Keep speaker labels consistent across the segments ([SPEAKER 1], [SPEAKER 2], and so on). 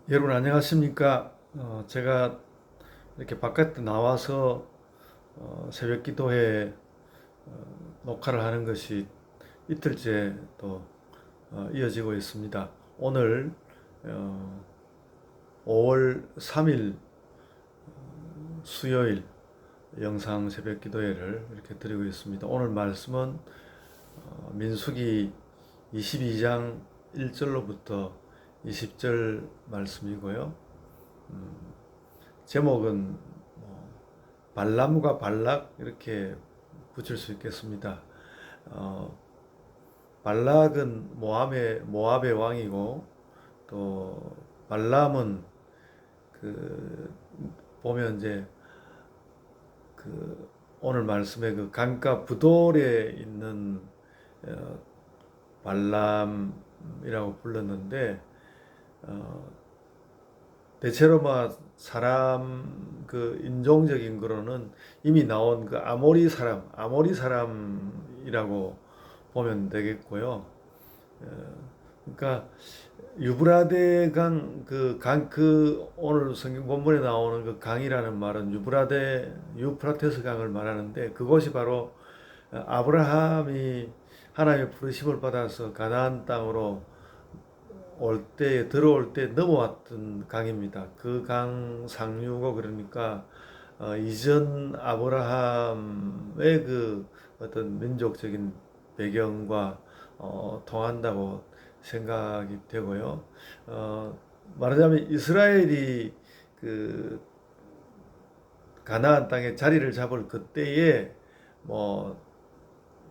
[SPEAKER 1] 여러분 안녕하십니까? 제가 이렇게 바깥에 나와서 새벽 기도회 녹화를 하는 것이 이틀째 또 이어지고 있습니다. 오늘 어, 5월 3일 수요일 영상 새벽 기도회를 이렇게 드리고 있습니다. 오늘 말씀은 민수기 22장 1절로부터 20절 말씀이고요. 제목은 발람과 발락 이렇게 붙일 수 있겠습니다. 어, 발락은 모압의 왕이고 또 발람은 그 보면 이제 그 오늘 말씀에 그 강가 부돌에 있는 어, 발람이라고 불렀는데 어, 대체로 사람 그 인종적인 거로는 이미 나온 그 아모리 사람이라고 보면 되겠고요. 그러니까 유브라데 그 오늘 성경 본문에 나오는 그 강이라는 말은 유프라테스 강을 말하는데 그것이 바로 아브라함이 하나님의 부르심을 받아서 가나안 땅으로 들어올 때 넘어왔던 강입니다. 그 강 상류고 그러니까 이전 아브라함의 그 어떤 민족적인 배경과 통한다고 생각이 되고요. 말하자면 이스라엘이 그 가나안 땅에 자리를 잡을 그때에 뭐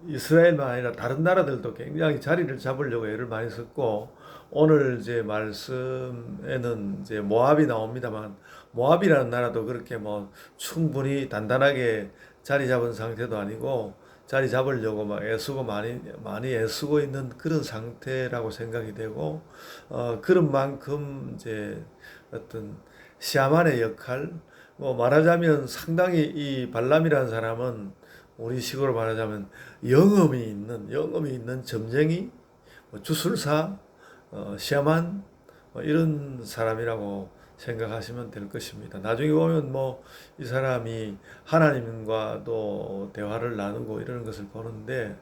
[SPEAKER 1] 이스라엘만 아니라 다른 나라들도 굉장히 자리를 잡으려고 애를 많이 썼고 오늘 이제 말씀에는 이제 모압이 나옵니다만 모압이라는 나라도 그렇게 뭐 충분히 단단하게 자리 잡은 상태도 아니고 자리 잡으려고 막 애쓰고 많이 애쓰고 있는 그런 상태라고 생각이 되고 그런 만큼 이제 어떤 시아만의 역할 뭐 말하자면 상당히 이 발람이라는 사람은 우리 식으로 말하자면 영험이 있는 점쟁이, 뭐 주술사, 시아만 이런 사람이라고 생각하시면 될 것입니다. 나중에 보면 뭐 이 사람이 하나님과도 대화를 나누고 이러는 것을 보는데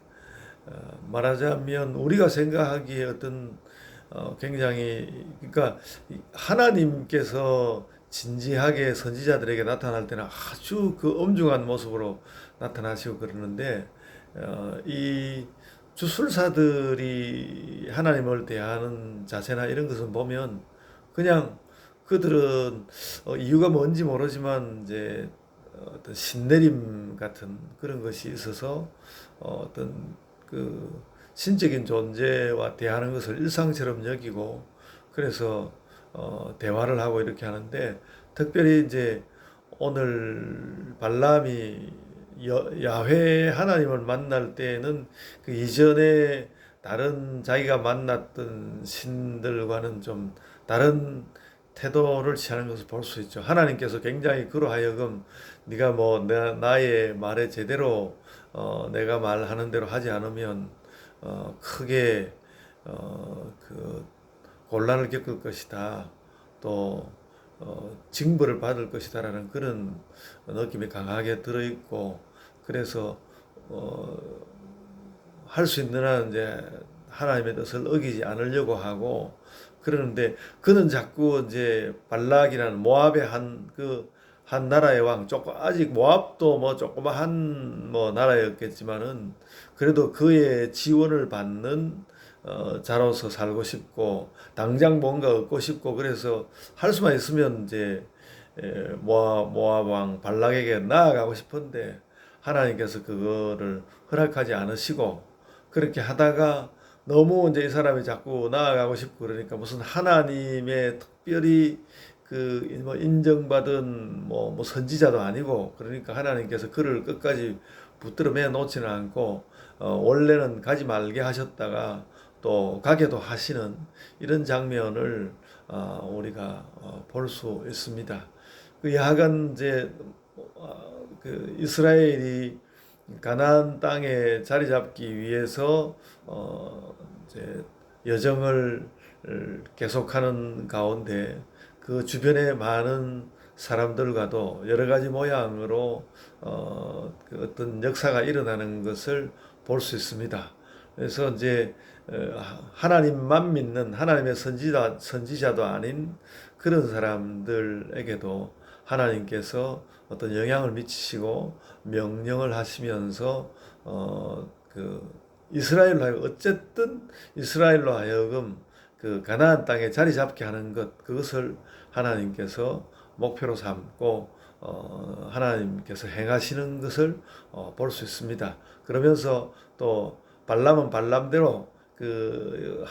[SPEAKER 1] 말하자면 우리가 생각하기에 어떤 굉장히 그러니까 하나님께서 진지하게 선지자들에게 나타날 때는 아주 그 엄중한 모습으로 나타나시고 그러는데 이 주술사들이 하나님을 대하는 자세나 이런 것을 보면 그냥 그들은 이유가 뭔지 모르지만 이제 어떤 신내림 같은 그런 것이 있어서 어떤 그 신적인 존재와 대하는 것을 일상처럼 여기고 그래서 대화를 하고 이렇게 하는데 특별히 이제 오늘 발람이 야훼 하나님을 만날 때에는 그 이전에 다른 자기가 만났던 신들과는 좀 다른 태도를 취하는 것을 볼 수 있죠. 하나님께서 굉장히 그로 하여금 네가 뭐 나의 말에 제대로 내가 말하는 대로 하지 않으면 크게 그 곤란을 겪을 것이다. 또 징벌을 받을 것이다라는 그런 느낌이 강하게 들어있고 그래서 어, 할 수 있는 한 이제 하나님의 뜻을 어기지 않으려고 하고 그러는데 그는 자꾸 이제 발락이라는 모압의 한 나라의 왕 조금 아직 모압도 뭐 조그마한 뭐 나라였겠지만은 그래도 그의 지원을 받는 자로서 살고 싶고 당장 뭔가 얻고 싶고 그래서 할 수만 있으면 이제 모압 왕 발락에게 나아가고 싶은데 하나님께서 그거를 허락하지 않으시고 그렇게 하다가 너무 이제 이 사람이 자꾸 나아가고 싶고 그러니까 무슨 하나님의 특별히 그 뭐 인정받은 뭐 선지자도 아니고 그러니까 하나님께서 그를 끝까지 붙들어 매 놓지는 않고 원래는 가지 말게 하셨다가 또 가게도 하시는 이런 장면을 우리가 볼 수 있습니다. 그 야간 이제 그 이스라엘이 가나안 땅에 자리 잡기 위해서 이제 여정을 계속하는 가운데 그 주변에 많은 사람들과도 여러 가지 모양으로 그 어떤 역사가 일어나는 것을 볼 수 있습니다. 그래서 이제 하나님만 믿는 하나님의 선지자도 아닌 그런 사람들에게도 하나님께서 어떤 영향을 미치시고 명령을 하시면서 그 이스라엘로 하여금 어쨌든 이스라엘로 하여금 그 가나안 땅에 자리 잡게 하는 그것을 하나님께서 목표로 삼고 하나님께서 행하시는 것을 볼 수 있습니다. 그러면서 또 발람은 발람대로 그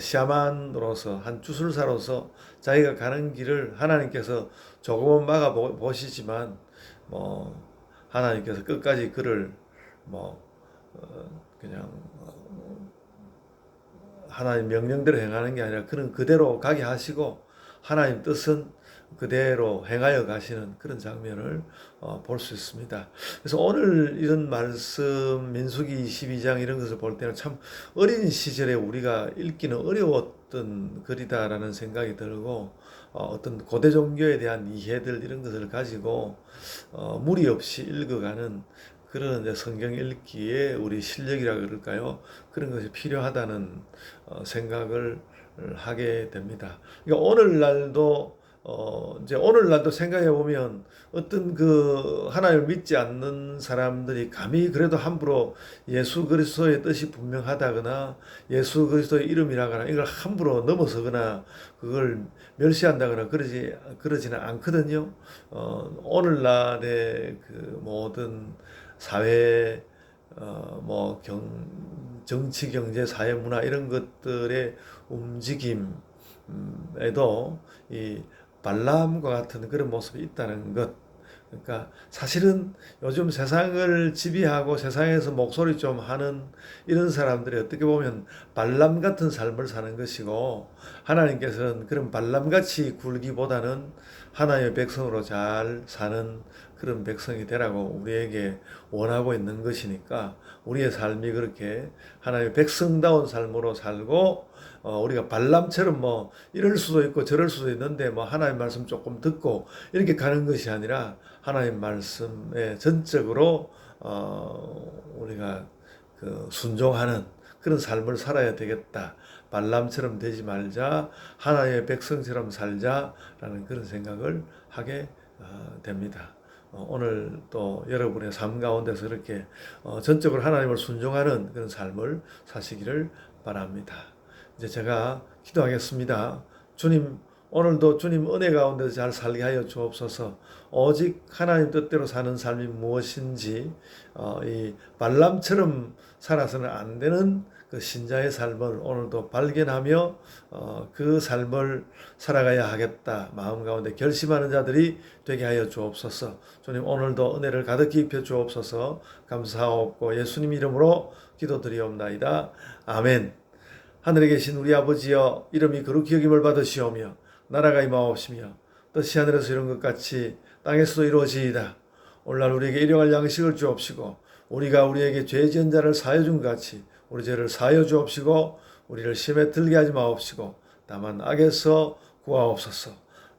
[SPEAKER 1] 샤만으로서 한 주술사로서 자기가 가는 길을 하나님께서 조금은 막아 보시지만 뭐 하나님께서 끝까지 그를 뭐 그냥 하나님 명령대로 행하는 게 아니라 그는 그대로 가게 하시고 하나님 뜻은 그대로 행하여 가시는 그런 장면을 볼 수 있습니다. 그래서 오늘 이런 말씀 민수기 22장 이런 것을 볼 때는 참 어린 시절에 우리가 읽기는 어려웠던 글이다라는 생각이 들고 어떤 고대 종교에 대한 이해들 이런 것을 가지고 무리 없이 읽어가는 그런 이제 성경 읽기에 우리 실력이라 그럴까요? 그런 것이 필요하다는 생각을 하게 됩니다. 그러니까 오늘날도 생각해 보면 어떤 그 하나님을 믿지 않는 사람들이 감히 그래도 함부로 예수 그리스도의 뜻이 분명하다거나 예수 그리스도의 이름이라거나 이걸 함부로 넘어서거나 그걸 멸시한다거나 그러지는 않거든요. 오늘날의 그 모든 사회 뭐 정치, 경제, 사회, 문화 이런 것들의 움직임에도 이 발람과 같은 그런 모습이 있다는 것. 그러니까 사실은 요즘 세상을 지배하고 세상에서 목소리 좀 하는 이런 사람들이 어떻게 보면 발람 같은 삶을 사는 것이고 하나님께서는 그런 발람같이 굴기보다는 하나님의 백성으로 잘 사는 그런 백성이 되라고 우리에게 원하고 있는 것이니까 우리의 삶이 그렇게 하나님의 백성다운 삶으로 살고 우리가 발람처럼 뭐 이럴 수도 있고 저럴 수도 있는데 뭐 하나님 말씀 조금 듣고 이렇게 가는 것이 아니라 하나님 말씀에 전적으로 우리가 그 순종하는 그런 삶을 살아야 되겠다. 발람처럼 되지 말자. 하나님의 백성처럼 살자라는 그런 생각을 하게 됩니다. 오늘 또 여러분의 삶 가운데서 이렇게 전적으로 하나님을 순종하는 그런 삶을 사시기를 바랍니다. 이제 제가 기도하겠습니다. 주님, 오늘도 주님 은혜 가운데서 잘 살게 하여 주옵소서. 오직 하나님 뜻대로 사는 삶이 무엇인지 이 발람처럼 살아서는 안 되는 그 신자의 삶을 오늘도 발견하며 그 삶을 살아가야 하겠다 마음 가운데 결심하는 자들이 되게 하여 주옵소서. 주님 오늘도 은혜를 가득히 입혀 주옵소서. 감사하옵고 예수님 이름으로 기도드리옵나이다. 아멘. 하늘에 계신 우리 아버지여, 이름이 거룩히 여김을 받으시오며 나라가 임하옵시며 뜻이 하늘에서 이룬 것 같이 땅에서도 이루어지이다. 오늘날 우리에게 일용할 양식을 주옵시고 우리가 우리에게 죄 지은 자를 사하여 준 것 같이 우리 죄를 사하여 주옵시고 우리를 시험에 들게 하지 마옵시고 다만 악에서 구하옵소서.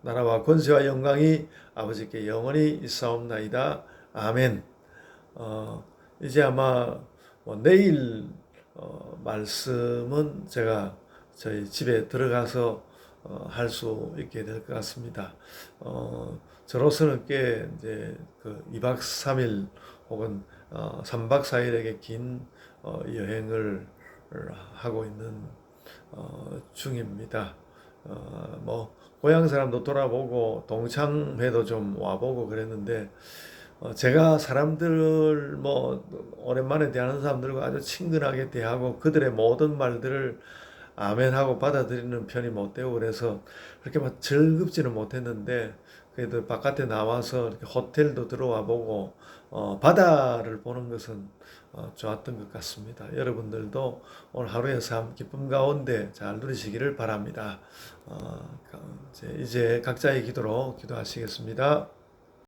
[SPEAKER 1] 나라와 권세와 영광이 아버지께 영원히 있사옵나이다. 아멘. 이제 아마 내일 말씀은 제가 저희 집에 들어가서 할 수 있게 될 것 같습니다. 저로서는 꽤 이제 그 2박 3일 혹은 3박 4일에게 긴 여행을 하고 있는 중입니다. 뭐 고향 사람도 돌아보고 동창회도 좀 와보고 그랬는데 제가 사람들 뭐 오랜만에 대하는 사람들과 아주 친근하게 대하고 그들의 모든 말들을 아멘하고 받아들이는 편이 못 되고 그래서 그렇게 막 즐겁지는 못했는데 그래도 바깥에 나와서 이렇게 호텔도 들어와 보고 바다를 보는 것은 좋았던 것 같습니다. 여러분들도 오늘 하루의 삶 기쁨 가운데 잘 누리시기를 바랍니다. 이제 각자의 기도로 기도하시겠습니다.